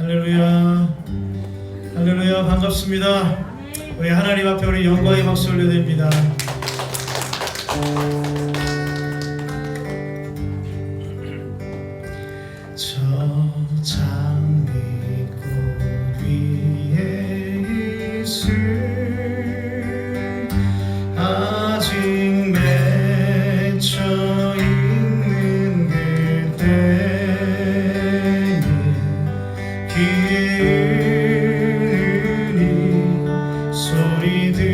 할렐루야, 할렐루야. 반갑습니다. 우리 하나님 앞에 우리 영광의 박수 올려드립니다. 저 장미꽃 위에 있을 아직 맺혀 있는 그때에 귀에 은은히 소리 들리니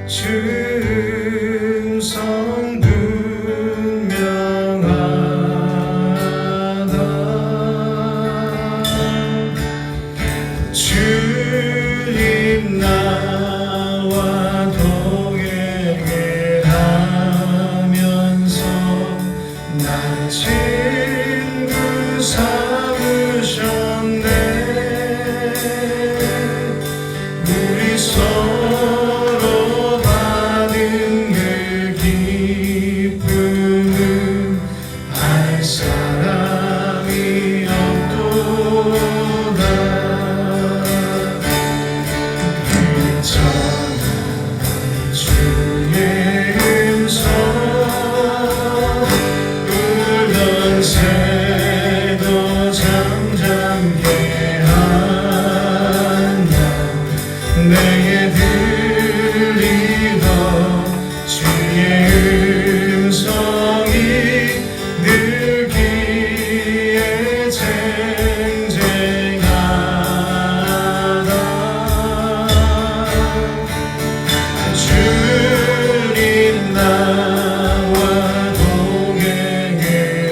주음성 분명하다. 주님 나와 동행을 하면서 날 친구 삼으셨네. 우리 서로 받은 그 기쁨은 알 사람이 없도다. 괜찮아 주의 음성 울던 새도 잠잠게 한다. 내게 들리던 주의 음성이 늘 귀에 쟁쟁하다. 주님 나와 동행을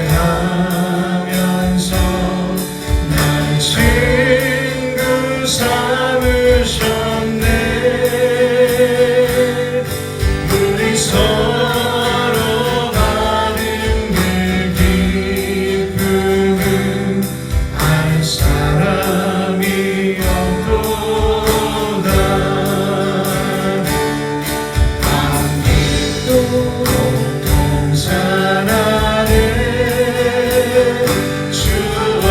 하면서 날 친구 삼으셨네. 우리 서로 받은 그 기쁨은 알 사람이 없도다. 아직도 동산 안에 주와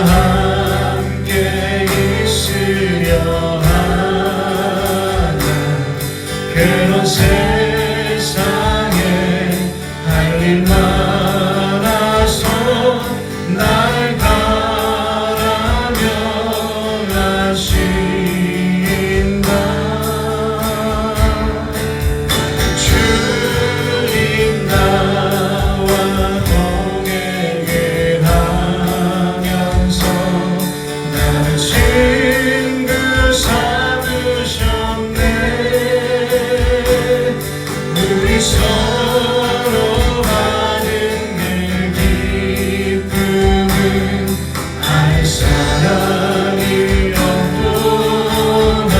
함께 있으려 하나. 그런 세상에 할 일 많아서 날 바라며 하신다. 주님 나와 동행을 하면서 날 친구 삼으셨네. 우리 서로 받은 그 기쁨은 알 사람이 없도다.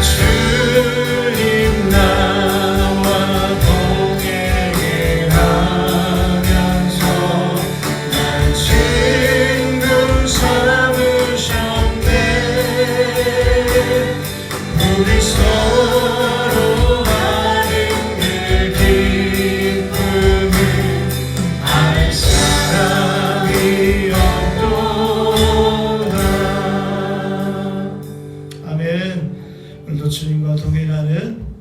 주님 나와 동행을 하면서 날 친구 삼으셨네. 우리 서로 받은 그 기쁨은 알 사람이 없도다. 아멘. 오늘도 주님과 동행하는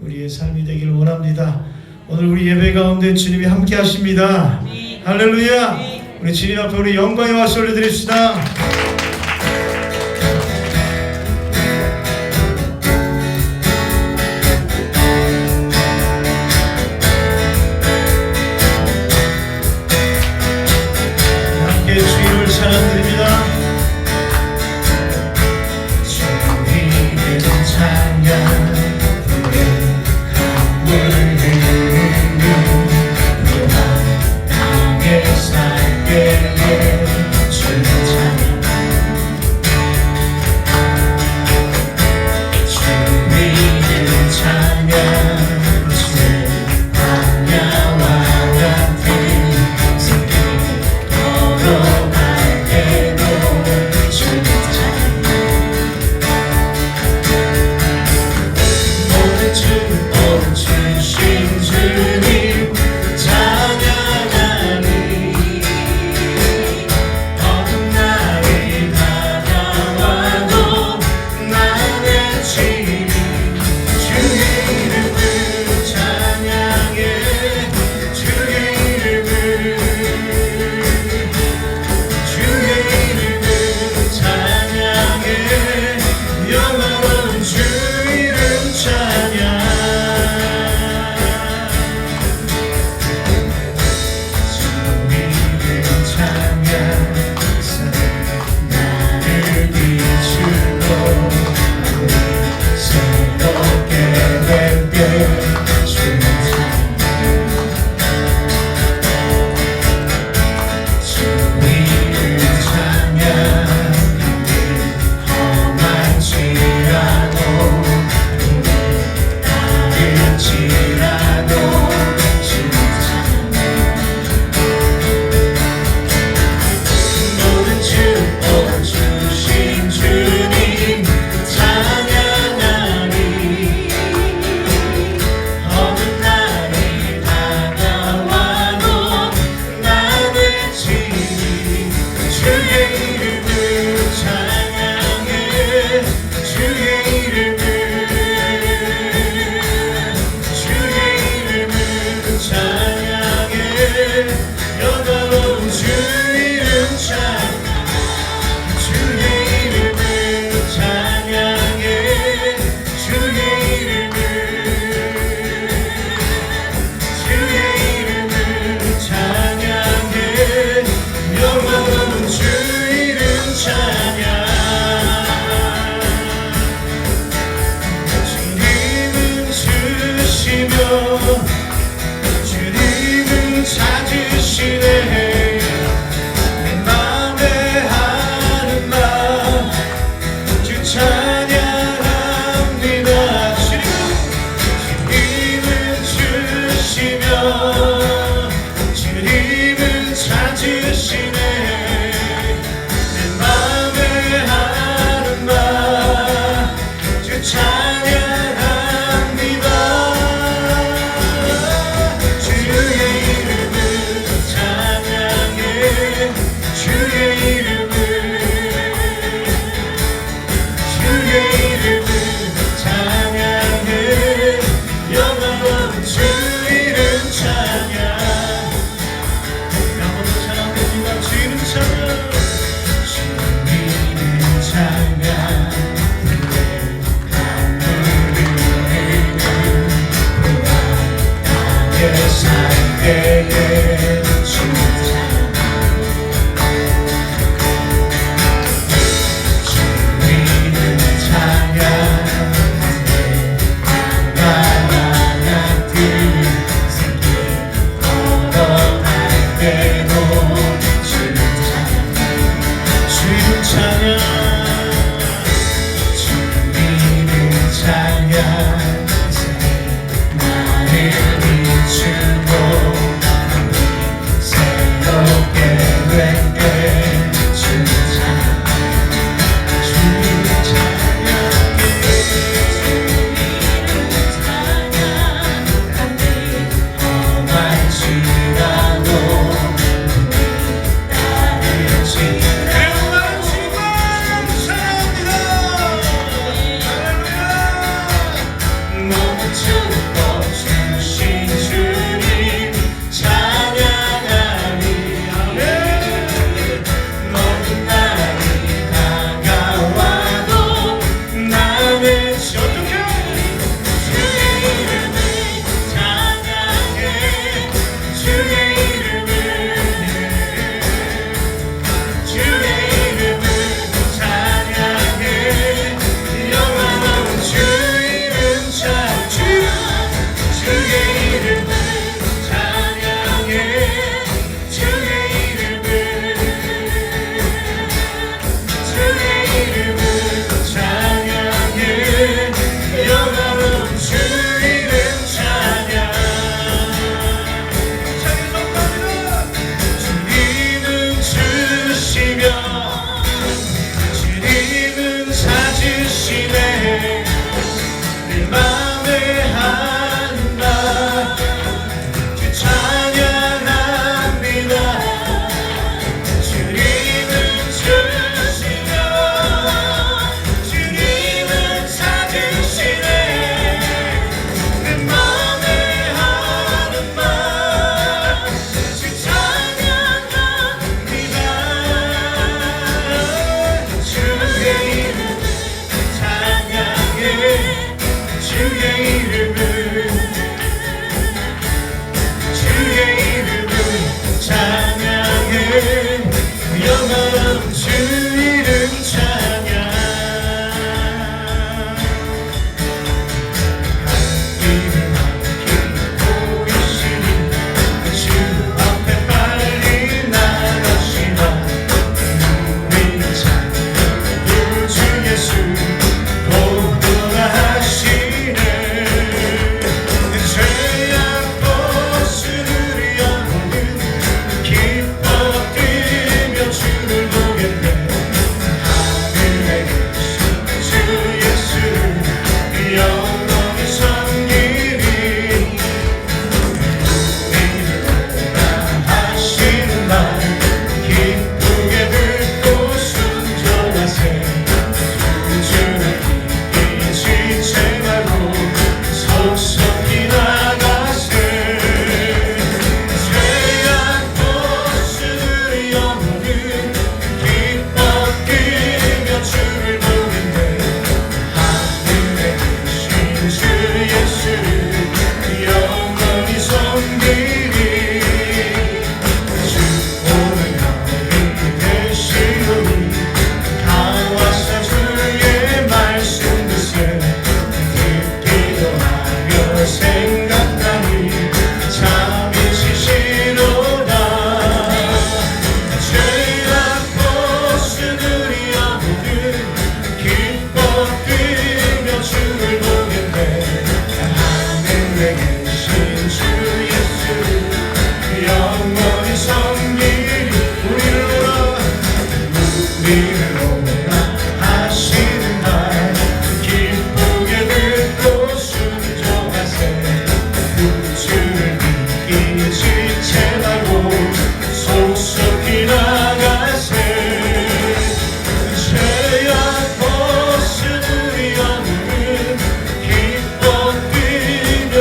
우리의 삶이 되기를 원합니다. 오늘 우리 예배 가운데 주님이 함께 하십니다. 할렐루야. 우리 주님 앞에 우리 영광의 박수 올려드립시다. 함께 주님을 찬양드립니다. 주님의 찬양 후에 강물 흐르는 그 땅에 살게 해 주님 찬양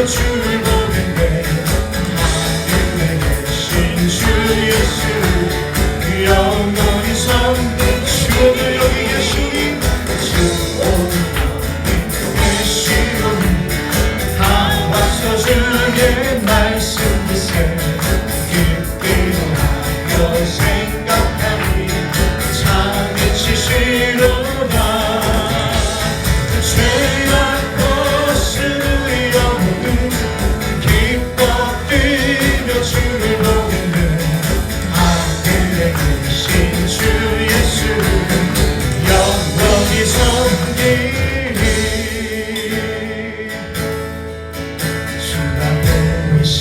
주를 보게 돼. 하늘에 계신 주 예수 영원히 섬긴 주를 여기 계시니 주 오늘 계시오니 다 와서 주의 말씀 듣세. 기뻐하여 생각하니 참 미치시로다. 죄악 벗을 영혼은 기뻐 뛰며 주를 보겠네. 하늘에 계신 주 예수 영원히 섬기리. 주가 보이신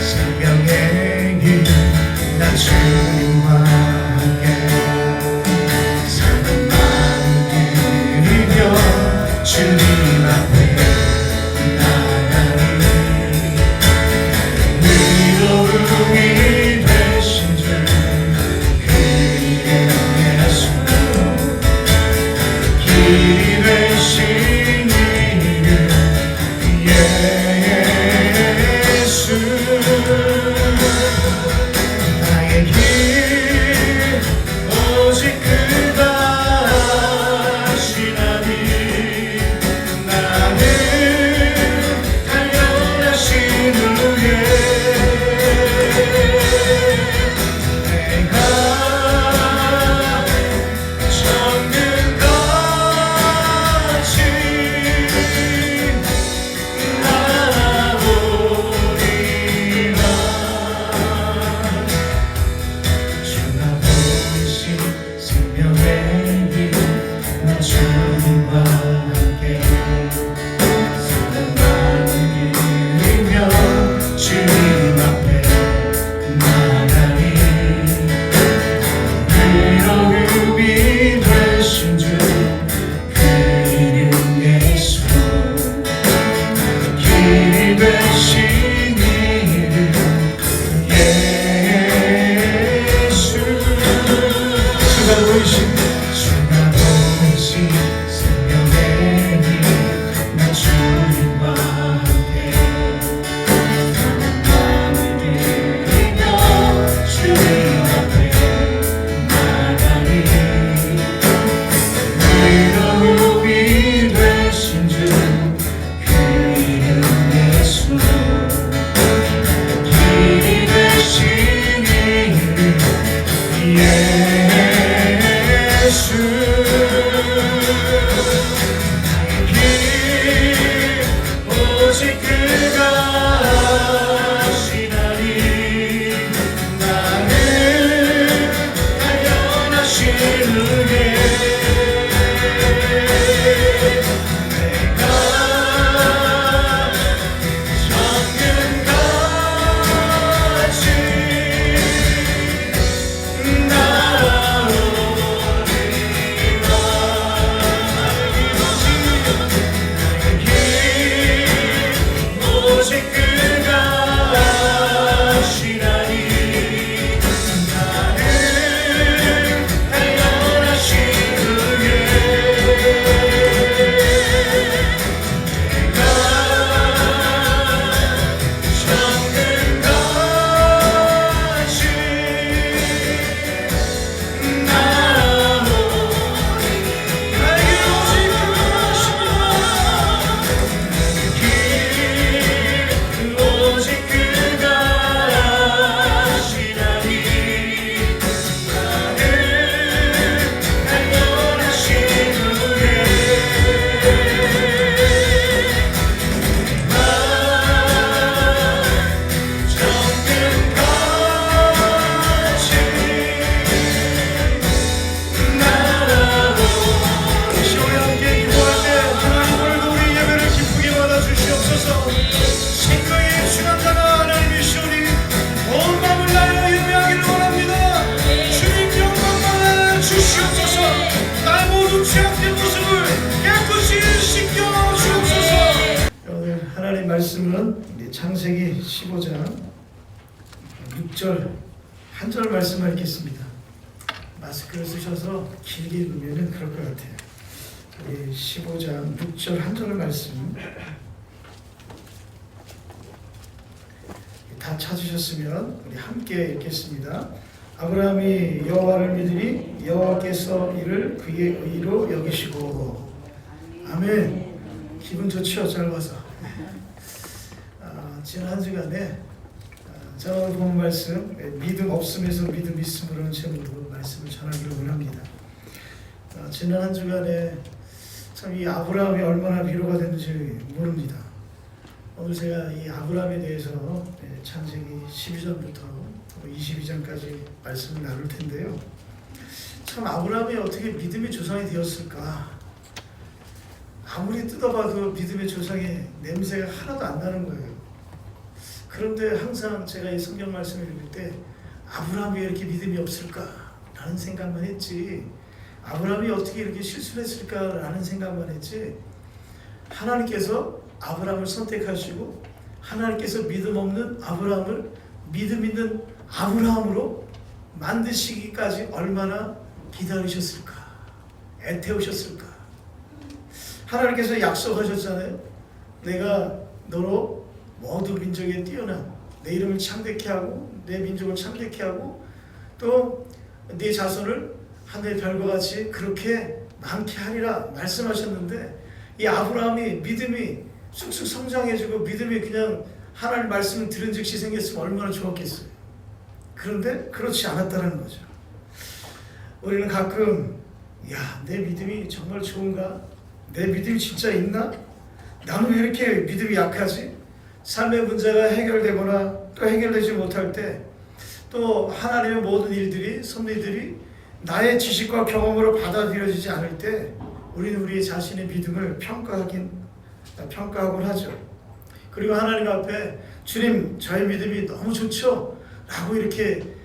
생명의 길 난 주님과 함께 사는 마음 드리며 주님 앞에 나가리. 위로움이 되신 주 그 이름 예수 길이 되신 이름 예수. 나의 길 오직 그가 하시나니 나는 단련하신 후에 내가 정금같이 나오리라. 주가 보이신 생명의 길 난 주님과 함께 사는 마음 드리며 주님 앞에 나가리. 위로움이 되신 주 그 이름 예수 길이 되신 이름 예수. 주가 보이신 생명의 길 난 주님과 함께 사는 마음을 드리며 주님 앞에 나가리. 위로움이 되신 주 그 이름 예수 길이 되신 이름 예수. 나의 길 오직 그가 하시나니 나는 단련하신 후에 내가 정금같이 오직 그가 하시나니 나는 단련하신 후에 내가 정금같이 나오리. 나에게 오직 그가 오직 그가 하시나니 나는 단련하신 후에 정금같이 나오리. 시온에 함께 기도할 때 하나님 오늘도 우리 예배를 기쁘게 받아주시옵소서. 생명의 주관자가 하나님이시오니 온 마음을 다하여 예배하기를 원합니다. 주님 영광 받아 주시옵소서. 나의 모든 죄악된 모습을 깨끗이 씻겨 주옵소서. 오늘 하나님 말씀은 우리 창세기 15장 6절 한 절 말씀을 읽겠습니다. 마스크를 쓰셔서 길게 읽으면 그럴 것 같아요. 우리 15장 6절 한 절 말씀 다 찾으셨으면 우리 함께 읽겠습니다. 아브라함이 여호와를 믿으니 여호와께서 이를 그의 의로 여기시고. 아멘. 기분 좋죠? 짧아서. 지난 한 주간에 저는 오늘 본 말씀 믿음 없음에서 믿음 있음으로는 제목으로 말씀을 전하기를 원합니다. 지난 한 주간에 참 이 아브라함이 얼마나 위로가 됐는지 모릅니다. 오늘 제가 이 아브라함에 대해서 창세기 12장부터 22장까지 말씀을 나눌 텐데요. 참 아브라함이 어떻게 믿음의 조상이 되었을까? 아무리 뜯어봐도 믿음의 조상의 냄새가 하나도 안 나는 거예요. 그런데 항상 제가 이 성경 말씀을 읽을 때 아브라함이 왜 이렇게 믿음이 없을까? 라는 생각만 했지, 아브라함이 어떻게 이렇게 실수를 했을까라는 생각만 했지, 하나님께서 아브라함을 선택하시고 하나님께서 믿음 없는 아브라함을 믿음 있는 아브라함으로 만드시기까지 얼마나 기다리셨을까, 애태우셨을까. 하나님께서 약속하셨잖아요. 내가 너로 모두 민족에 뛰어난 내 이름을 창대케 하고 내 민족을 창대케 하고 또 네 자손을 하늘의 별과 같이 그렇게 많게 하리라 말씀하셨는데, 이 아브라함이 믿음이 쑥쑥 성장해지고 믿음이 그냥 하나님 말씀을 들은 즉시 생겼으면 얼마나 좋았겠어요. 그런데 그렇지 않았다는 거죠. 우리는 가끔 내 믿음이 정말 좋은가? 내 믿음이 진짜 있나? 나는 왜 이렇게 믿음이 약하지? 삶의 문제가 해결되거나 또 해결되지 못할 때, 또 하나님의 모든 일들이, 섭리들이 나의 지식과 경험으로 받아들여지지 않을 때 우리는 우리 자신의 믿음을 평가하곤 하죠. 그리고 하나님 앞에 주님 저의 믿음이 너무 좋죠? 라고 이렇게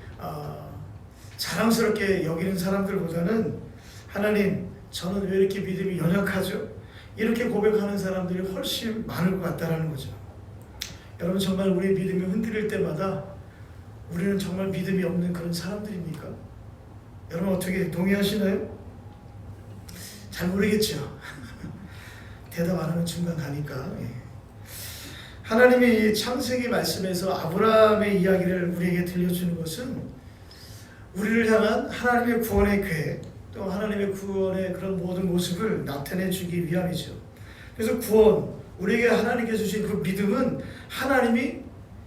자랑스럽게 여기는 사람들보다는 하나님 저는 왜 이렇게 믿음이 연약하죠? 이렇게 고백하는 사람들이 훨씬 많을 것 같다는 거죠. 여러분, 정말 우리의 믿음이 흔들릴 때마다 우리는 정말 믿음이 없는 그런 사람들입니까? 여러분 어떻게 동의하시나요? 잘 모르겠죠. 대답 안 하면 중간 가니까. 하나님이 이 창세기 말씀에서 아브라함의 이야기를 우리에게 들려주는 것은 우리를 향한 하나님의 구원의 계획, 또 하나님의 구원의 그런 모든 모습을 나타내 주기 위함이죠. 그래서 구원, 우리에게 하나님께 주신 그 믿음은 하나님이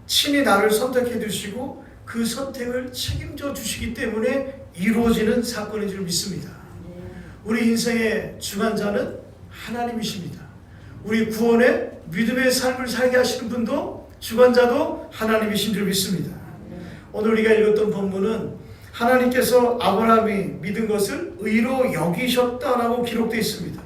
친히 나를 선택해 주시고 그 선택을 책임져 주시기 때문에 이루어지는 사건인 줄 믿습니다. 우리 인생의 주관자는 하나님이십니다. 우리 구원의 믿음의 삶을 살게 하시는 분도 주관자도 하나님이신 줄 믿습니다. 오늘 우리가 읽었던 본문은 하나님께서 아브라함이 믿은 것을 의로 여기셨다라고 기록되어 있습니다.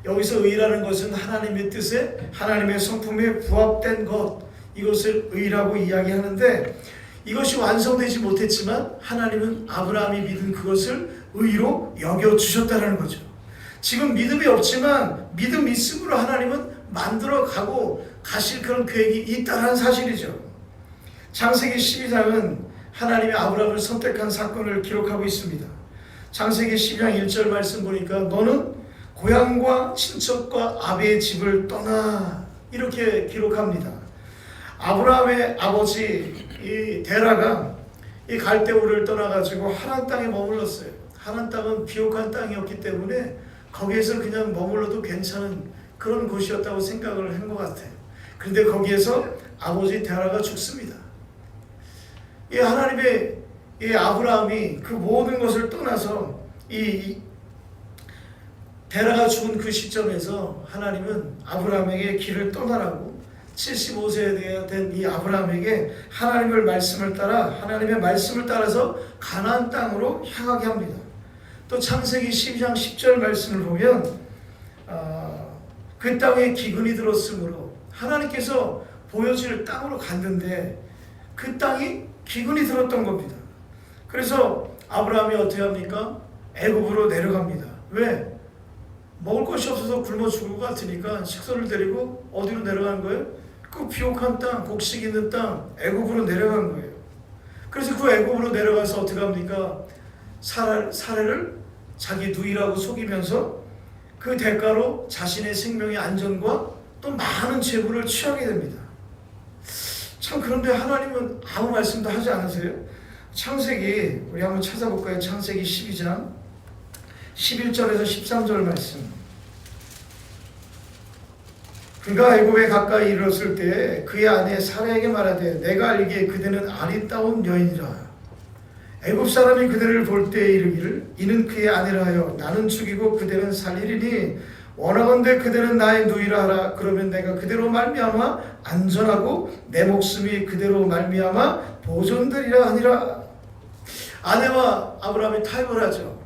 여기서 의라는 것은 하나님의 뜻에, 하나님의 성품에 부합된 것, 이것을 의라고 이야기하는데, 이것이 완성되지 못했지만 하나님은 아브라함이 믿은 그것을 의로 여겨주셨다는 거죠. 지금 믿음이 없지만 믿음 있음으로 하나님은 만들어가고 가실 그런 계획이 있다는 사실이죠. 창세기 12장은 하나님이 아브라함을 선택한 사건을 기록하고 있습니다. 창세기 12장 1절 말씀 보니까 너는 고향과 친척과 아비의 집을 떠나, 이렇게 기록합니다. 아브라함의 아버지 이 데라가 이 갈대우를 떠나가지고 하란 땅에 머물렀어요. 하란 땅은 비옥한 땅이었기 때문에 거기에서 그냥 머물러도 괜찮은 그런 곳이었다고 생각을 한 것 같아요. 그런데 거기에서 아버지 데라가 죽습니다. 이 하나님의 이 아브라함이 그 모든 것을 떠나서 이 데라가 죽은 그 시점에서 하나님은 아브라함에게 길을 떠나라고 75세가 된 이 아브라함에게 하나님의 말씀을 따라서 가나안 땅으로 향하게 합니다. 또 창세기 12장 10절 말씀을 보면 그 땅에 기근이 들었으므로, 하나님께서 보여줄 땅으로 갔는데 그 땅이 기근이 들었던 겁니다. 그래서 아브라함이 어떻게 합니까? 애굽으로 내려갑니다. 왜? 먹을 것이 없어서 굶어 죽을 것 같으니까 식소를 데리고 어디로 내려간 거예요? 그 비옥한 땅, 곡식 있는 땅, 애굽으로 내려간 거예요. 그래서 그 애굽으로 내려가서 어떻게 합니까? 사례를 자기 누이라고 속이면서 그 대가로 자신의 생명의 안전과 또 많은 재물을 취하게 됩니다. 참 그런데 하나님은 아무 말씀도 하지 않으세요? 창세기 우리 한번 찾아볼까요? 창세기 12장 11절에서 13절 말씀. 그가 애굽에 가까이 이르렀을 때 그의 아내 사라에게 말하되 내가 알기에 그대는 아리따운 여인이라. 애굽 사람이 그대를 볼 때에 이르기를 이는 그의 아내라 하여 나는 죽이고 그대는 살리리니 원하건대 그대는 나의 누이라 하라. 그러면 내가 그대로 말미암아 안전하고 내 목숨이 그대로 말미암아 보존되리라 하니라. 아내와 아브라함이 타협을 하죠.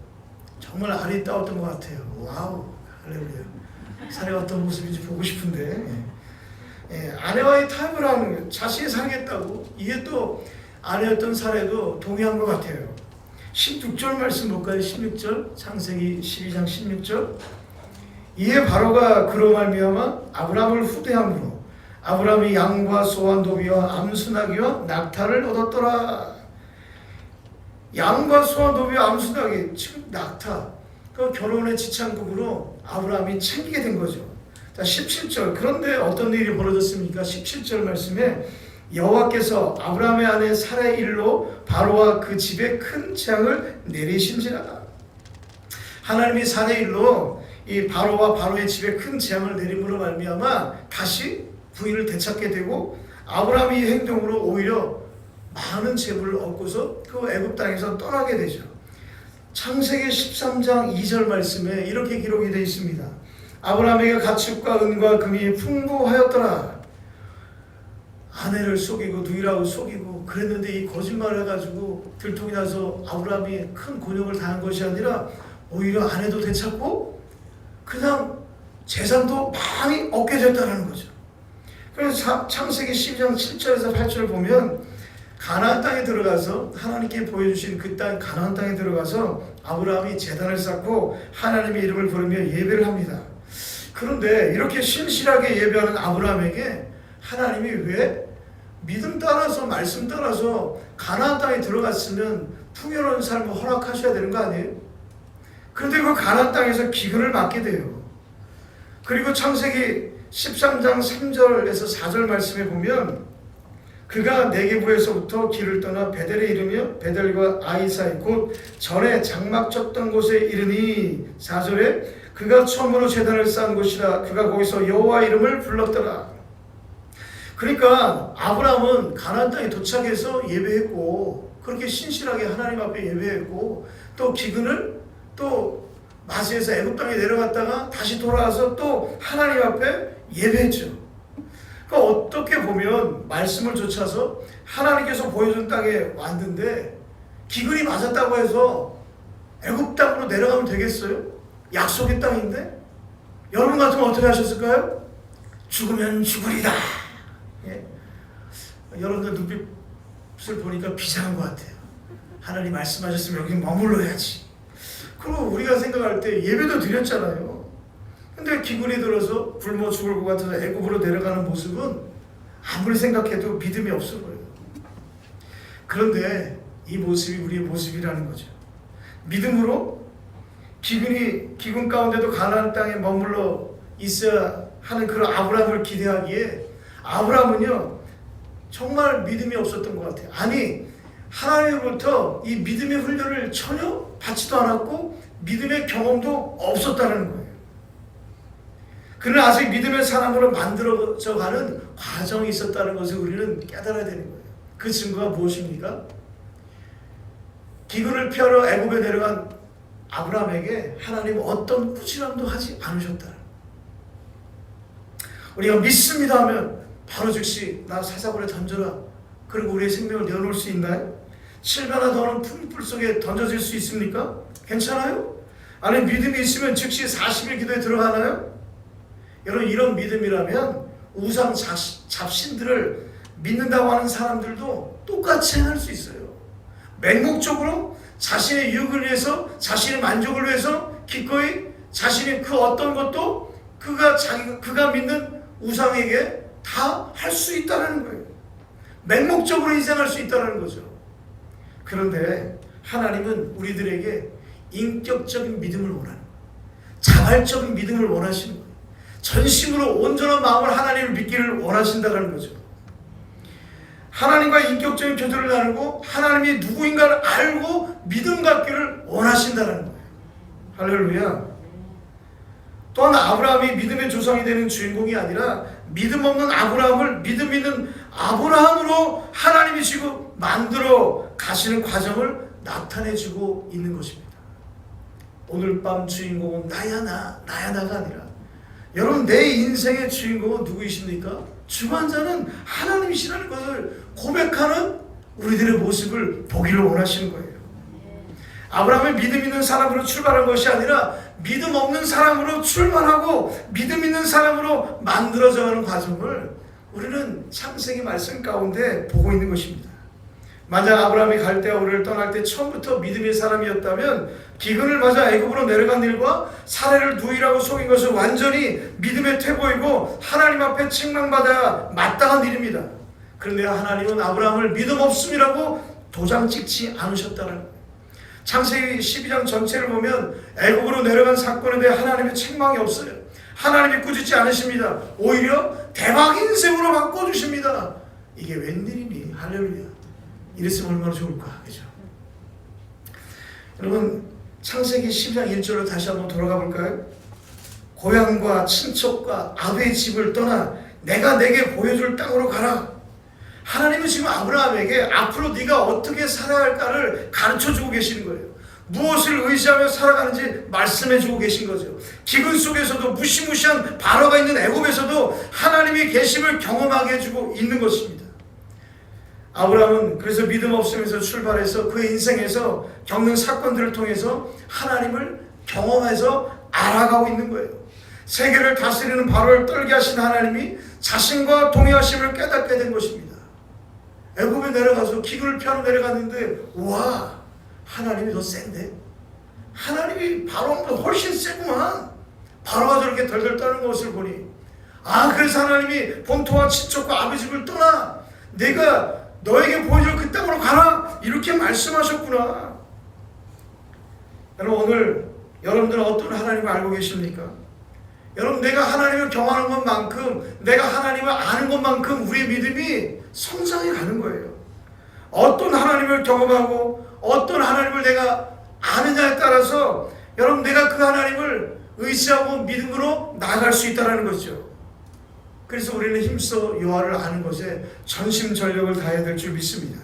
정말 아리따웠던 것 같아요. 와우, 할렐루야. 사례가 어떤 모습인지 보고 싶은데, 아내와의 타협을 하는 거예요. 자신이 살겠다고. 이게 또 아내였던 사례도 동의한 것 같아요. 16절 말씀 볼까요? 16절 창세기 12장 16절. 이에 바로가 그로 말미암아 아브라함을 후대함으로 아브라함이 양과 소와 노비와 암수나기와 낙타를 얻었더라. 양과 소와 노비와 암수나기, 지금 낙타, 그 결혼의 지창국으로 아브라함이 챙기게 된 거죠. 자, 17절. 그런데 어떤 일이 벌어졌습니까? 17절 말씀에 여호와께서 아브라함의 아내 사라의 일로 바로와 그 집에 큰 재앙을 내리신지라. 하나님이 사라의 일로 이 바로와 바로의 집에 큰 재앙을 내림으로 말미암아 다시 부인을 되찾게 되고 아브라함이 이 행동으로 오히려 많은 재물을 얻고서 그 애굽 땅에서 떠나게 되죠. 창세기 13장 2절 말씀에 이렇게 기록이 되어 있습니다. 아브라함에게 가축과 은과 금이 풍부하였더라. 아내를 속이고 누이라고 속이고 그랬는데 이 거짓말을 해가지고 들통이 나서 아브라함이 큰 곤욕을 당한 것이 아니라 오히려 아내도 되찾고 그냥 재산도 많이 얻게 됐다는 거죠. 그래서 창세기 12장 7절에서 8절을 보면 가나안 땅에 들어가서 하나님께 보여주신 그 땅 가나안 땅에 들어가서 아브라함이 제단을 쌓고 하나님의 이름을 부르며 예배를 합니다. 그런데 이렇게 신실하게 예배하는 아브라함에게 하나님이 왜 믿음 따라서 말씀 따라서 가나안 땅에 들어갔으면 풍요로운 삶을 허락하셔야 되는 거 아니에요? 그런데 그 가나안 땅에서 기근을 맞게 돼요. 그리고 창세기 13장 3절에서 4절 말씀에 보면 그가 네게부에서부터 길을 떠나 베델에 이르며 베델과 아이 사이 곧 전에 장막 쳤던 곳에 이르니 4절에 그가 처음으로 제단을 쌓은 곳이라. 그가 거기서 여호와 이름을 불렀더라. 그러니까 아브라함은 가나안 땅에 도착해서 예배했고 그렇게 신실하게 하나님 앞에 예배했고 또 기근을 또 맞이해서 애굽 땅에 내려갔다가 다시 돌아와서 또 하나님 앞에 예배했죠. 그러니까 어떻게 보면 말씀을 좇아서 하나님께서 보여준 땅에 왔는데 기근이 맞았다고 해서 애굽 땅으로 내려가면 되겠어요? 약속의 땅인데? 여러분 같으면 어떻게 하셨을까요? 죽으면 죽으리다. 예? 여러분들 눈빛을 보니까 비장한 것 같아요. 하나님 말씀하셨으면 여기 머물러야지. 그리고 우리가 생각할 때 예배도 드렸잖아요. 근데 기근이 들어서 굶어 죽을 것 같아서 애굽으로 내려가는 모습은 아무리 생각해도 믿음이 없어 보여요. 그런데 이 모습이 우리의 모습이라는 거죠. 믿음으로 기근 가운데도 가나안 땅에 머물러 있어야 하는 그런 아브라함을 기대하기에 아브라함은요 정말 믿음이 없었던 것 같아요. 아니 하나님으로부터 이 믿음의 훈련을 전혀 받지도 않았고 믿음의 경험도 없었다는 거예요. 그는 아직 믿음의 사람으로 만들어져 가는 과정이 있었다는 것을 우리는 깨달아야 되는 거예요. 그 증거가 무엇입니까? 기근을 피하러 애굽에 내려간 아브라함에게 하나님은 어떤 꾸지람도 하지 않으셨다. 우리가 믿습니다 하면 바로 즉시 나 사사골에 던져라. 그리고 우리의 생명을 내어놓을 수 있나요? 7배나 더는 풀 속에 던져질 수 있습니까? 괜찮아요? 아니 믿음이 있으면 즉시 40일 기도에 들어가나요? 여러분 이런 믿음이라면 우상 잡신들을 믿는다고 하는 사람들도 똑같이 할 수 있어요. 맹목적으로 자신의 유익을 위해서 자신의 만족을 위해서 기꺼이 자신의 그 어떤 것도 그가 믿는 우상에게 다 할 수 있다는 거예요. 맹목적으로 희생할 수 있다는 거죠. 그런데 하나님은 우리들에게 인격적인 믿음을 원하는 거예요. 자발적인 믿음을 원하시는 거예요. 전심으로 온전한 마음으로 하나님을 믿기를 원하신다는 거죠. 하나님과 인격적인 교제를 나누고 하나님이 누구인가를 알고 믿음 갖기를 원하신다는 거예요. 할렐루야. 또한 아브라함이 믿음의 조상이 되는 주인공이 아니라 믿음 없는 아브라함을 믿음 있는 아브라함으로 하나님이 지금 만들어 가시는 과정을 나타내주고 있는 것입니다. 오늘 밤 주인공은 나야 나가 아니라 여러분, 내 인생의 주인공은 누구이십니까? 주관자는 하나님이시라는 것을 고백하는 우리들의 모습을 보기를 원하시는 거예요. 아브라함은 믿음 있는 사람으로 출발한 것이 아니라 믿음 없는 사람으로 출발하고 믿음 있는 사람으로 만들어져가는 과정을 우리는 창세기 말씀 가운데 보고 있는 것입니다. 만약 아브라함이 갈대아 우르를 떠날 때 처음부터 믿음의 사람이었다면 기근을 맞아 애굽으로 내려간 일과 사례를 누이라고 속인 것은 완전히 믿음의 퇴보이고 하나님 앞에 책망받아야 마땅한 일입니다. 그런데 하나님은 아브라함을 믿음 없음이라고 도장 찍지 않으셨다는 거예요. 창세기 12장 전체를 보면 애굽으로 내려간 사건에 대해 하나님의 책망이 없어요. 하나님이 꾸짖지 않으십니다. 오히려 대박 인생으로 바꿔주십니다. 이게 웬일이니? 할렐루야. 이랬으면 얼마나 좋을까, 그죠? 여러분, 창세기 12장 1절로 다시 한번 돌아가 볼까요? 고향과 친척과 아베의 집을 떠나 내가 내게 보여줄 땅으로 가라. 하나님은 지금 아브라함에게 앞으로 네가 어떻게 살아야 할까를 가르쳐주고 계시는 거예요. 무엇을 의지하며 살아가는지 말씀해주고 계신 거죠. 기근 속에서도 무시무시한 바로가 있는 애굽에서도 하나님의 계심을 경험하게 해주고 있는 것입니다. 아브라함은 그래서 믿음 없으면서 출발해서 그 인생에서 겪는 사건들을 통해서 하나님을 경험해서 알아가고 있는 거예요. 세계를 다스리는 바로를 떨게 하신 하나님이 자신과 동의하심을 깨닫게 된 것입니다. 애굽에 내려가서 기근을 피하러 내려갔는데 와, 하나님이 더 센데? 하나님이 바로보다 훨씬 세구만. 바로가 저렇게 덜덜 떠는 것을 보니 그래서 하나님이 본토와 친척과 아버지 집을 떠나 내가 너에게 보여줄 그 땅으로 가라 이렇게 말씀하셨구나. 여러분, 오늘 여러분들은 어떤 하나님을 알고 계십니까? 여러분, 내가 하나님을 경험하는 것만큼 내가 하나님을 아는 것만큼 우리의 믿음이 성장해 가는 거예요. 어떤 하나님을 경험하고 어떤 하나님을 내가 아느냐에 따라서 여러분, 내가 그 하나님을 의지하고 믿음으로 나아갈 수 있다는 거죠. 그래서 우리는 힘써 여호와를 아는 것에 전심전력을 다해야 될 줄 믿습니다.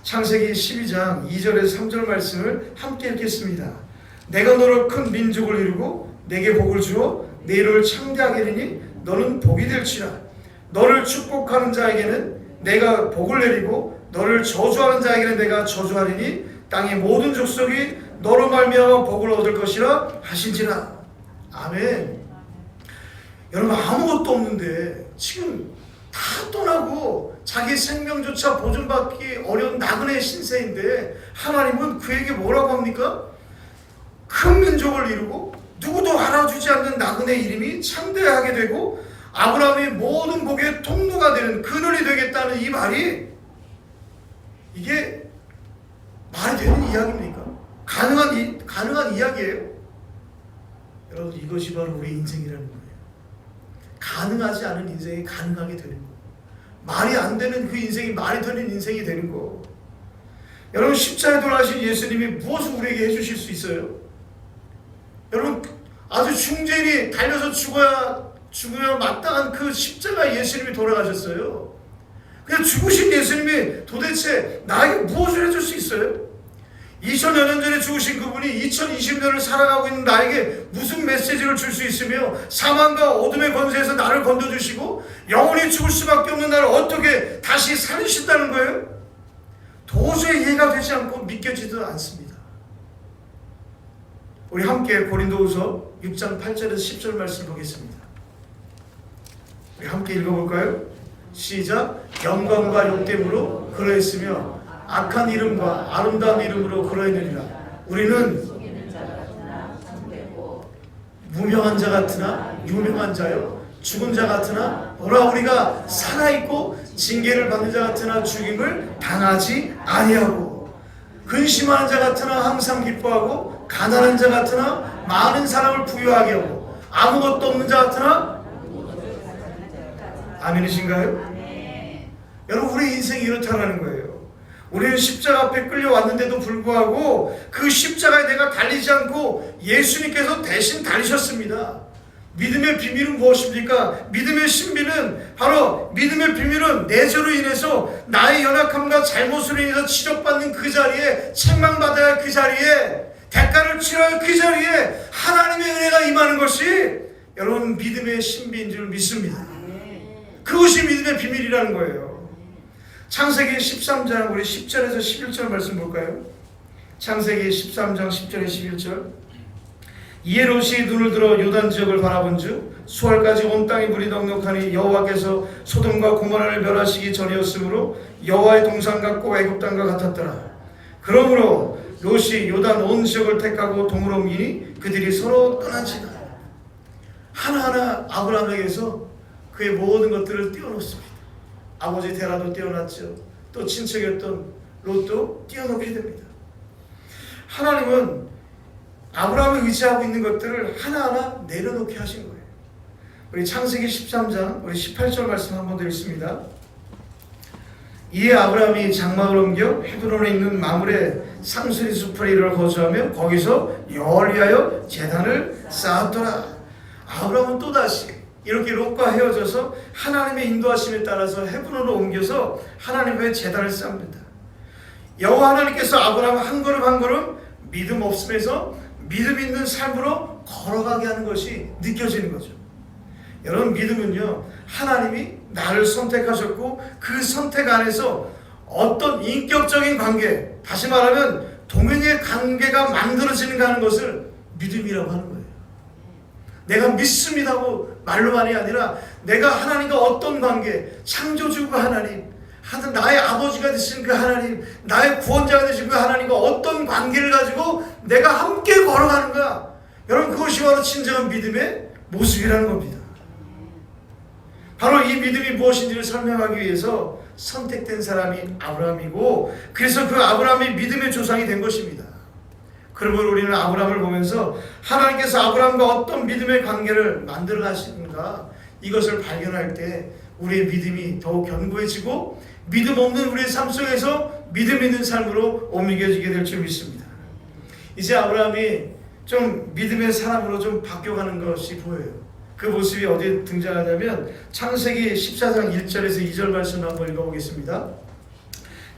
창세기 12장 2절에서 3절 말씀을 함께 읽겠습니다. 내가 너를 큰 민족을 이루고 내게 복을 주어 내 이름을 창대하게 하리니 너는 복이 될지라. 너를 축복하는 자에게는 내가 복을 내리고 너를 저주하는 자에게는 내가 저주하리니 땅의 모든 족속이 너로 말미암아 복을 얻을 것이라 하신지라. 아멘. 여러분, 아무것도 없는데 지금 다 떠나고 자기 생명조차 보존받기 어려운 나그네 신세인데 하나님은 그에게 뭐라고 합니까? 큰 민족을 이루고 누구도 알아주지 않는 나그네 이름이 창대하게 되고 아브라함의 모든 복의 통로가 되는 그늘이 되겠다는 이 말이, 이게 말이 되는 이야기입니까? 가능한 이야기예요? 여러분, 이것이 바로 우리 인생이라는 거예요. 가능하지 않은 인생이 가능하게 되는 거. 말이 안 되는 그 인생이 말이 되는 인생이 되는 거. 여러분, 십자가에 돌아가신 예수님이 무엇을 우리에게 해주실 수 있어요? 여러분, 아주 중죄인이 달려서 죽어야 마땅한 그 십자가 예수님이 돌아가셨어요. 그냥 죽으신 예수님이 도대체 나에게 무엇을 해줄 수 있어요? 2000여 년 전에 죽으신 그분이 2020년을 살아가고 있는 나에게 무슨 메시지를 줄 수 있으며 사망과 어둠의 권세에서 나를 건져주시고 영원히 죽을 수밖에 없는 나를 어떻게 다시 살리신다는 거예요? 도저히 이해가 되지 않고 믿겨지지도 않습니다. 우리 함께 고린도후서 6장 8절에서 10절 말씀 보겠습니다. 우리 함께 읽어볼까요? 시작. 영광과 욕됨으로 그러했으며 악한 이름과 아름다운 이름으로 그러했느니라. 우리는 무명한 자 같으나 유명한 자요, 죽은 자 같으나 보라 우리가 살아있고 징계를 받는 자 같으나 죽임을 당하지 아니하고, 근심하는 자 같으나 항상 기뻐하고 가난한 자 같으나 많은 사람을 부유하게 하고 아무것도 없는 자 같으나, 아멘이신가요? 여러분, 우리 인생이 이렇다라는 거예요. 우리는 십자가 앞에 끌려왔는데도 불구하고 그 십자가에 내가 달리지 않고 예수님께서 대신 달리셨습니다. 믿음의 비밀은 무엇입니까? 믿음의 신비는 바로 믿음의 비밀은 내 죄로 인해서 나의 연약함과 잘못으로 인해서 지적받는 그 자리에, 책망받아야 할 그 자리에, 대가를 치러야 할 그 자리에 하나님의 은혜가 임하는 것이 여러분 믿음의 신비인 줄 믿습니다. 그것이 믿음의 비밀이라는 거예요. 창세기 13장 우리 10절에서 11절 말씀 볼까요? 창세기 13장 10절에 11절. 이에 롯이 눈을 들어 요단 지역을 바라본즉 수월까지 온 땅이 물이 넉넉하니 여호와께서 소돔과 고모라를 멸하시기 전이었으므로 여호와의 동산 같고 애굽 땅과 같았더라. 그러므로 롯이 요단 온 지역을 택하고 동으로 옮기니 그들이 서로 떠난지라. 하나하나 아브라함에게서 그의 모든 것들을 떼어놓습니다. 아버지 데라도 떼어놨죠. 또 친척이었던 롯도 떼어놓게 됩니다. 하나님은 아브라함을 의지하고 있는 것들을 하나하나 내려놓게 하신 거예요. 우리 창세기 13장 우리 18절 말씀 한 번 더 읽습니다. 이에 아브라함이 장막을 옮겨 헤브론에 있는 마므레 상수리 숲에 이르러 거주하며 거기서 여호와를 위하여 제단을 쌓았더라. 아브라함은 또다시 이렇게 롯과 헤어져서 하나님의 인도하심에 따라서 헤브론으로 옮겨서 하나님의 제단을 쌓습니다. 여호와 하나님께서 아브라함을 한 걸음 한 걸음 믿음 없음에서 믿음 있는 삶으로 걸어가게 하는 것이 느껴지는 거죠. 여러분 믿음은요, 하나님이 나를 선택하셨고 그 선택 안에서 어떤 인격적인 관계, 다시 말하면 동행의 관계가 만들어지는가 하는 것을 믿음이라고 하는 거예요. 내가 믿습니다고 말로만이 아니라 내가 하나님과 어떤 관계, 창조주가 하나님, 하여튼 나의 아버지가 되신 그 하나님, 나의 구원자가 되신 그 하나님과 어떤 관계를 가지고 내가 함께 걸어가는가. 여러분 그것이 바로 진정한 믿음의 모습이라는 겁니다. 바로 이 믿음이 무엇인지를 설명하기 위해서 선택된 사람이 아브라함이고, 그래서 그 아브라함이 믿음의 조상이 된 것입니다. 그러면 우리는 아브라함을 보면서 하나님께서 아브라함과 어떤 믿음의 관계를 만들어 가시는가, 이것을 발견할 때 우리의 믿음이 더욱 견고해지고 믿음 없는 우리의 삶 속에서 믿음 있는 삶으로 옮겨지게 될 줄 믿습니다. 이제 아브라함이 좀 믿음의 사람으로 좀 바뀌어가는 것이 보여요. 그 모습이 어디에 등장하냐면 창세기 14장 1절에서 2절 말씀을 한번 읽어보겠습니다.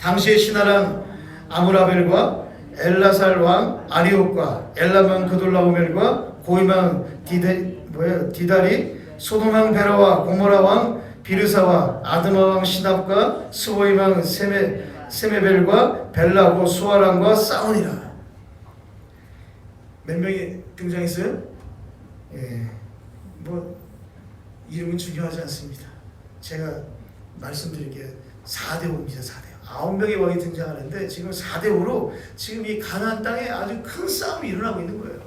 당시의 신하랑 아므라벨과 엘라살 왕 아리옥과 엘람 왕 그돌라오멜과 고임 왕 디다리, 소돔 왕 베라와 고모라 왕 비르사와 아드마 왕 시납과 스보임 왕 세메벨과 벨라고 수아람과 싸우니라. 몇 명이 등장했어요? 이름은 중요하지 않습니다. 제가 말씀드릴게요. 4대5입니다. 4대5. 9명의 왕이 등장하는데 지금 4대5로 지금 이 가나안 땅에 아주 큰 싸움이 일어나고 있는 거예요.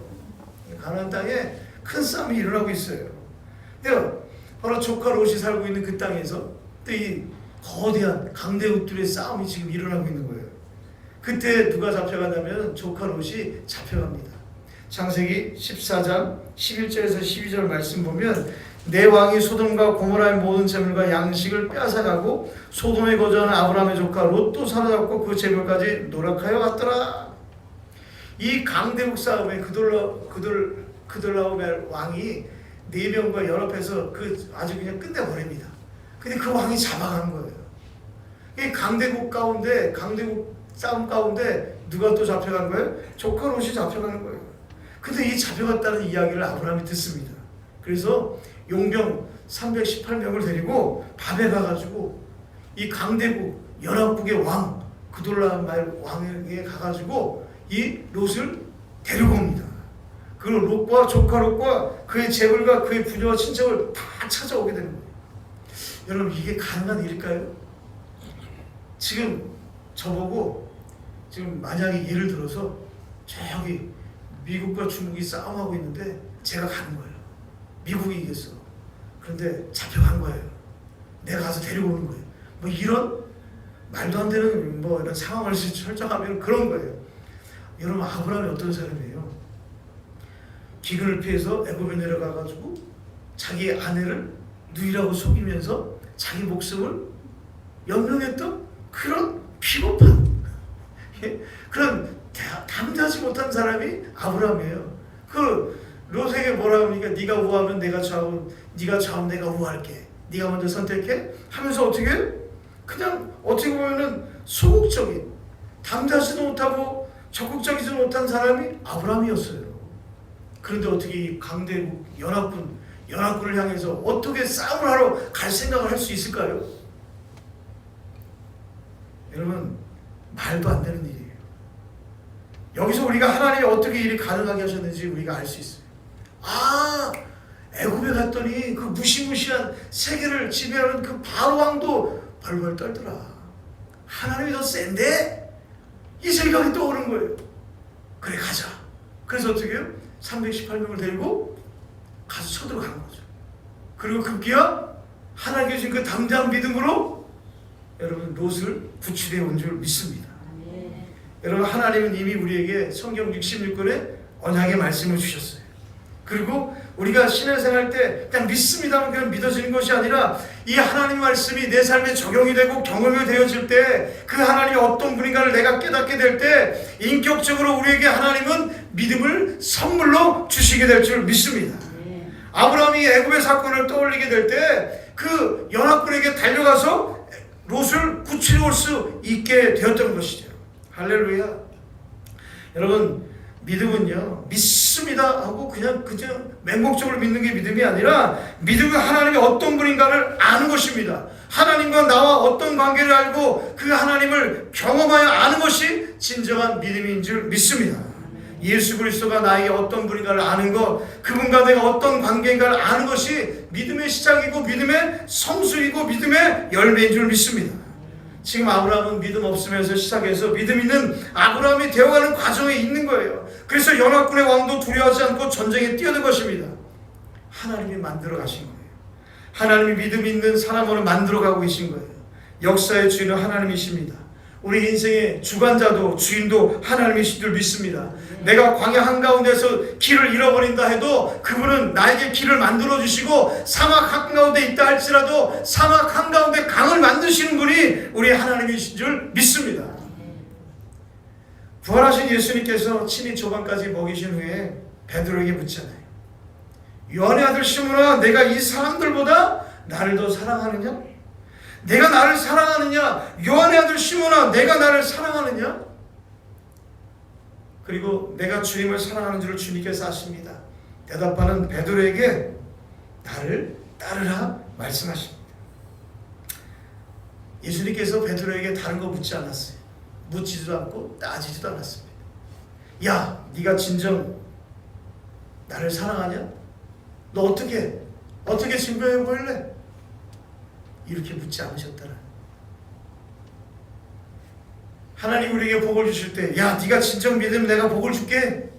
가나안 땅에 큰 싸움이 일어나고 있어요. 근데 바로 조카 롯이 살고 있는 그 땅에서 또 이 거대한 강대국들의 싸움이 지금 일어나고 있는 거예요. 그때 누가 잡혀가냐면 조카 롯이 잡혀갑니다. 창세기 14장 11절에서 12절 말씀 보면 내 왕이 소돔과 고모라의 모든 재물과 양식을 빼앗아가고 소돔에 거주하는 아브라함의 조카 롯도 사로잡고 그 재물까지 노력하여 갔더라. 이 강대국 싸움에 그돌라오멜 왕이 4명과 연합해서 아주 그냥 끝내버립니다. 근데 그 왕이 잡아간 거예요. 이 강대국 싸움 가운데 누가 또 잡혀간 거예요? 조카 롯이 잡혀가는 거예요. 근데 이 잡혀갔다는 이야기를 아브라함이 듣습니다. 그래서 용병 318명을 데리고 밤에 가가지고 이 강대국 연합국의 왕 그돌라오멜 왕에게 가가지고 이 롯을 데리고 옵니다. 그리고 롯과 조카 롯과 그의 재물과 그의 부녀와 친척을 다 찾아오게 되는 거예요. 여러분 이게 가능한 일일까요? 지금 저보고 지금 만약에 예를 들어서 저기 미국과 중국이 싸움하고 있는데 제가 가는 거예요. 미국이 이겼어. 그런데 잡혀간 거예요. 내가 가서 데리고 오는 거예요. 이런 말도 안 되는 이런 상황을 설정하면 그런 거예요. 여러분 아브라함이 어떤 사람이에요? 기근을 피해서 애굽에 내려가가지고 자기 아내를 누이라고 속이면서 자기 목숨을 연명했던 그런 비겁한 그런 담대하지 못한 사람이 아브라함이에요. 그 롯에게 뭐라 합니까? 네가 우하면 내가 좌우, 네가 좌우 내가 우할게. 네가 먼저 선택해? 하면서 어떻게? 그냥 어떻게 보면은 소극적인, 담대하지도 못하고 적극적이지 못한 사람이 아브라함이었어요. 그런데 어떻게 이 강대국 연합군을 향해서 어떻게 싸움을 하러 갈 생각을 할 수 있을까요? 여러분, 말도 안 되는 일이에요. 여기서 우리가 하나님이 어떻게 일이 가능하게 하셨는지 우리가 알 수 있어요. 애굽에 갔더니 그 무시무시한 세계를 지배하는 그 바로 왕도 벌벌 떨더라. 하나님이 더 센데? 이 생각이 떠오른 거예요. 그래, 가자. 그래서 어떻게 해요? 318명을 데리고 가서 쳐들어간 거죠. 그리고 급기야 하나님께 주신 그 담대한 믿음으로 여러분 롯을 구출해 온 줄 믿습니다. 여러분, 하나님은 이미 우리에게 성경 66권에 언약의 말씀을 주셨어요. 그리고 우리가 신앙생활 때 그냥 믿습니다만 그냥 믿어지는 것이 아니라 이 하나님 말씀이 내 삶에 적용이 되고 경험이 되어질 때 그 하나님이 어떤 분인가를 내가 깨닫게 될 때 인격적으로 우리에게 하나님은 믿음을 선물로 주시게 될 줄 믿습니다. 아브라함이 애굽의 사건을 떠올리게 될 때 그 연합군에게 달려가서 롯을 구출해 올 수 있게 되었던 것이죠. 할렐루야. 여러분, 믿음은요, 믿습니다 하고 그냥 맹목적으로 믿는 게 믿음이 아니라 믿음은 하나님이 어떤 분인가를 아는 것입니다. 하나님과 나와 어떤 관계를 알고 그 하나님을 경험하여 아는 것이 진정한 믿음인 줄 믿습니다. 예수 그리스도가 나에게 어떤 분인가를 아는 것, 그분과 내가 어떤 관계인가를 아는 것이 믿음의 시작이고 믿음의 성수이고 믿음의 열매인 줄 믿습니다. 지금 아브라함은 믿음 없으면서 시작해서 믿음 있는 아브라함이 되어가는 과정에 있는 거예요. 그래서 연합군의 왕도 두려워하지 않고 전쟁에 뛰어든 것입니다. 하나님이 만들어 가신 거예요. 하나님이 믿음 있는 사람으로 만들어 가고 계신 거예요. 역사의 주인은 하나님이십니다. 우리 인생의 주관자도 주인도 하나님이신 줄 믿습니다. 내가 광야 한가운데서 길을 잃어버린다 해도 그분은 나에게 길을 만들어 주시고 사막 한가운데 있다 할지라도 사막 한가운데 강을 만드시는 분이 우리 하나님이신 줄 믿습니다. 부활하신 예수님께서 친히 조반까지 먹이신 후에 베드로에게 묻잖아요. 요한의 아들 시몬아, 내가 이 사람들보다 나를 더 사랑하느냐? 내가 나를 사랑하느냐? 요한의 아들 시몬아, 내가 나를 사랑하느냐? 그리고 내가 주님을 사랑하는 줄을 주님께서 아십니다. 대답하는 베드로에게 나를 따르라 말씀하십니다. 예수님께서 베드로에게 다른 거 묻지 않았어요. 묻지도 않고 따지지도 않았습니다. 야, 네가 진정 나를 사랑하냐? 너 어떻게 증거해 보일래? 이렇게 묻지 않으셨더라. 하나님 우리에게 복을 주실 때, 야, 네가 진정 믿으면 내가 복을 줄게.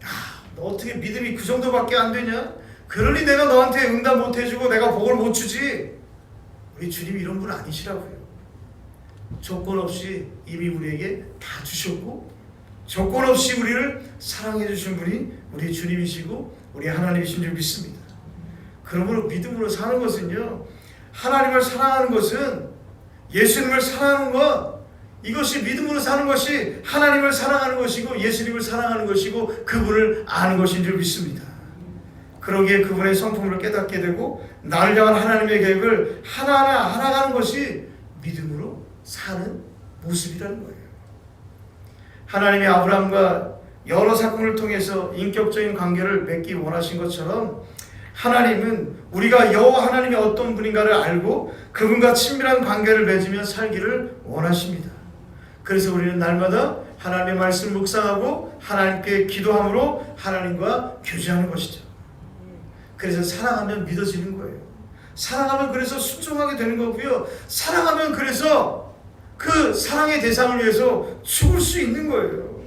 야, 너 어떻게 믿음이 그 정도밖에 안 되냐? 그러니 내가 너한테 응답 못 해주고 내가 복을 못 주지. 우리 주님이 이런 분 아니시라고요. 조건 없이 이미 우리에게 다 주셨고 조건 없이 우리를 사랑해 주신 분이 우리 주님이시고 우리 하나님이신 줄 믿습니다. 그러므로 믿음으로 사는 것은요, 하나님을 사랑하는 것은, 예수님을 사랑하는 것, 이것이 믿음으로 사는 것이 하나님을 사랑하는 것이고 예수님을 사랑하는 것이고 그분을 아는 것인 줄 믿습니다. 그러기에 그분의 성품을 깨닫게 되고 나를 향한 하나님의 계획을 하나하나 알아가는 것이 믿음으로 사는 모습이라는 거예요. 하나님이 아브라함과 여러 사건을 통해서 인격적인 관계를 맺기 원하신 것처럼 하나님은 우리가 여호와 하나님이 어떤 분인가를 알고 그분과 친밀한 관계를 맺으며 살기를 원하십니다. 그래서 우리는 날마다 하나님의 말씀을 묵상하고 하나님께 기도함으로 하나님과 교제하는 것이죠. 그래서 사랑하면 믿어지는 거예요. 사랑하면 그래서 순종하게 되는 거고요. 사랑하면 그래서 그 사랑의 대상을 위해서 죽을 수 있는 거예요.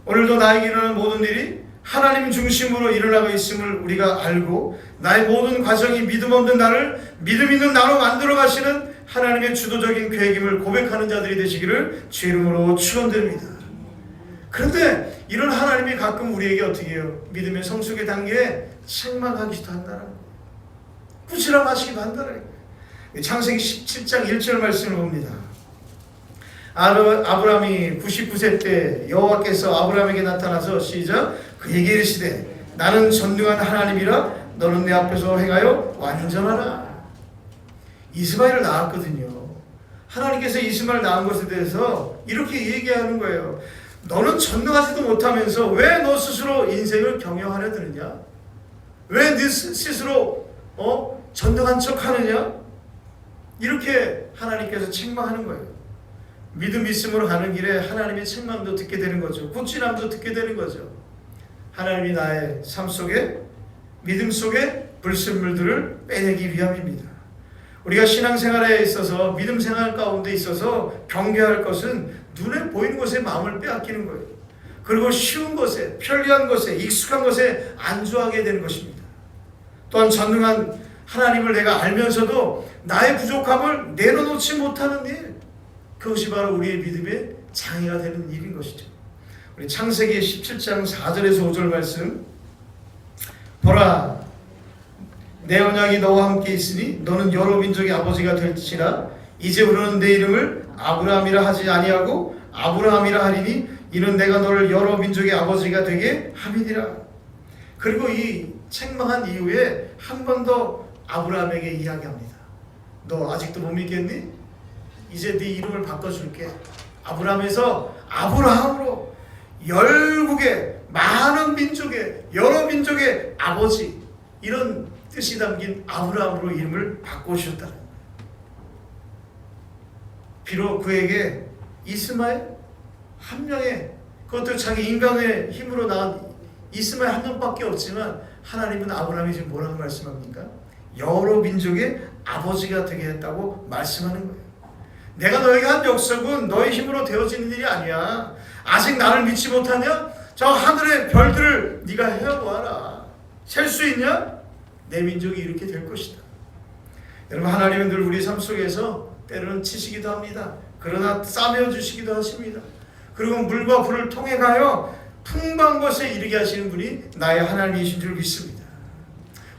오늘도 나에게 일어나는 모든 일이 하나님 중심으로 일어나고 있음을 우리가 알고 나의 모든 과정이 믿음 없는 나를 믿음 있는 나로 만들어 가시는 하나님의 주도적인 계획임을 고백하는 자들이 되시기를 주 이름으로 축원드립니다. 그런데 이런 하나님이 가끔 우리에게 어떻게 해요? 믿음의 성숙의 단계에 책망하기도 한다는 거예요. 꾸지람하시기도 한다는 거예요. 창세기 17장 1절 말씀을 봅니다. 아브라함이 99세 때 여호와께서 아브라함에게 나타나서 시작 그에게 이르시되 나는 전능한 하나님이라 너는 내 앞에서 행하여 완전하라. 이스마엘을 낳았거든요. 하나님께서 이스마엘 낳은 것에 대해서 이렇게 얘기하는 거예요. 너는 전능하지도 못하면서 왜 너 스스로 인생을 경영하려 드느냐? 왜 네 스스로 전능한 척 하느냐? 이렇게 하나님께서 책망하는 거예요. 믿음 있음으로 가는 길에 하나님의 책망도 듣게 되는 거죠. 꾸지람도 듣게 되는 거죠. 하나님이 나의 삶 속에 믿음 속에 불순물들을 빼내기 위함입니다. 우리가 신앙생활에 있어서 믿음 생활 가운데 있어서 경계할 것은 눈에 보이는 것에 마음을 빼앗기는 거예요. 그리고 쉬운 것에 편리한 것에 익숙한 것에 안주하게 되는 것입니다. 또한 전능한 하나님을 내가 알면서도 나의 부족함을 내려놓지 못하는 일, 그것이 바로 우리의 믿음의 장애가 되는 일인 것이죠. 우리 창세기 17장 4절에서 5절 말씀 보라 내 언약이 너와 함께 있으니 너는 여러 민족의 아버지가 될지라 이제부터는 내 이름을 아브라함이라 하지 아니하고 아브라함이라 하리니 이는 내가 너를 여러 민족의 아버지가 되게 함이니라. 그리고 이 책망한 이후에 한 번 더 아브라함에게 이야기합니다. 너 아직도 못 믿겠니? 이제 네 이름을 바꿔줄게. 아브라함에서 아브라함으로 열국의 많은 민족의 여러 민족의 아버지 이런 뜻이 담긴 아브라함으로 이름을 바꿔주셨다. 비록 그에게 이스마엘 한 명의 그것도 자기 인간의 힘으로 낳은 이스마엘 한 명밖에 없지만 하나님은 아브라함이 지금 뭐라고 말씀합니까? 여러 민족의 아버지가 되게 했다고 말씀하는 거예요. 내가 너에게 한 약속은 너의 힘으로 되어지는 일이 아니야. 아직 나를 믿지 못하냐? 저 하늘의 별들을 네가 헤어보아라. 셀 수 있냐? 내 민족이 이렇게 될 것이다. 여러분 하나님은 늘 우리 삶 속에서 때로는 치시기도 합니다. 그러나 싸매어 주시기도 하십니다. 그리고 물과 불을 통해 가요 풍부한 것에 이르게 하시는 분이 나의 하나님이신 줄 믿습니다.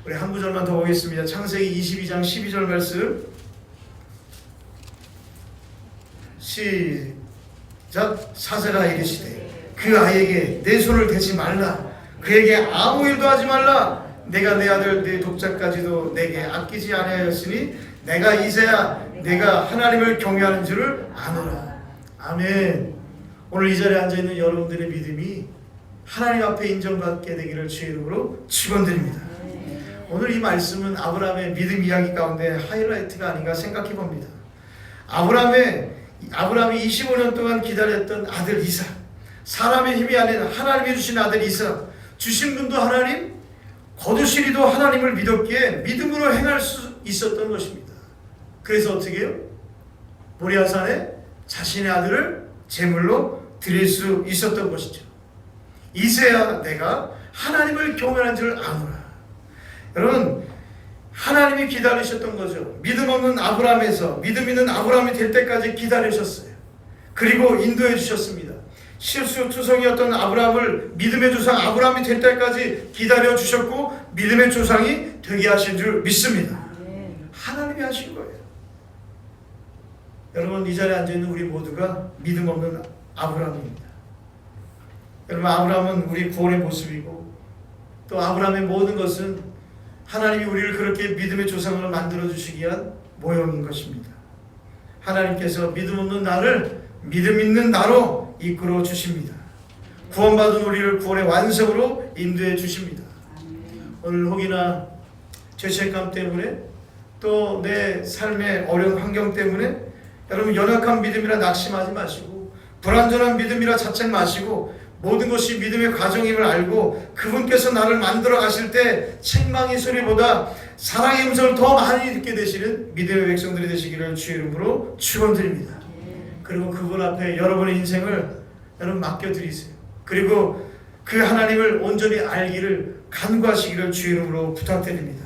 우리 한 구절만 더 보겠습니다. 창세기 22장 12절 말씀 시작. 사세가 이르시되 그 아이에게 내 손을 대지 말라. 그에게 아무 일도 하지 말라. 내가 내 아들 내 독자까지도 내게 아끼지 아니하였으니 내가 이제야 내가 하나님을 경외하는 줄을 아노라. 아멘. 오늘 이 자리에 앉아있는 여러분들의 믿음이 하나님 앞에 인정받게 되기를 주의 이름으로 축원드립니다. 오늘 이 말씀은 아브라함의 믿음 이야기 가운데 하이라이트가 아닌가 생각해 봅니다. 아브라함이 25년 동안 기다렸던 아들 이삭, 사람의 힘이 아닌 하나님이 주신 아들 이삭, 주신 분도 하나님, 거두실 이도 하나님을 믿었기에 믿음으로 행할 수 있었던 것입니다. 그래서 어떻게 해요? 모리아산에 자신의 아들을 제물로 드릴 수 있었던 것이죠. 이제야 내가 하나님을 경외하는 줄 아노라. 여러분 하나님이 기다리셨던 거죠. 믿음 없는 아브라함에서 믿음 있는 아브라함이 될 때까지 기다리셨어요. 그리고 인도해 주셨습니다. 실수투성이었던 아브라함을 믿음의 조상 아브라함이 될 때까지 기다려 주셨고 믿음의 조상이 되게 하신 줄 믿습니다. 하나님이 하신 거예요. 여러분 이 자리에 앉아있는 우리 모두가 믿음 없는 아브라함입니다. 여러분 아브라함은 우리 구원의 모습이고 또 아브라함의 모든 것은 하나님이 우리를 그렇게 믿음의 조상으로 만들어 주시기 위한 모형인 것입니다. 하나님께서 믿음 없는 나를 믿음 있는 나로 이끌어 주십니다. 구원받은 우리를 구원의 완성으로 인도해 주십니다. 오늘 혹이나 죄책감 때문에 또 내 삶의 어려운 환경 때문에 여러분 연약한 믿음이라 낙심하지 마시고 불완전한 믿음이라 자책 마시고 모든 것이 믿음의 과정임을 알고 그분께서 나를 만들어 가실 때 책망의 소리보다 사랑의 음성을 더 많이 듣게 되시는 믿음의 백성들이 되시기를 주의 이름으로 축원드립니다. 그리고 그분 앞에 여러분의 인생을 여러분 맡겨드리세요. 그리고 그 하나님을 온전히 알기를 간구하시기를 주의 이름으로 부탁드립니다.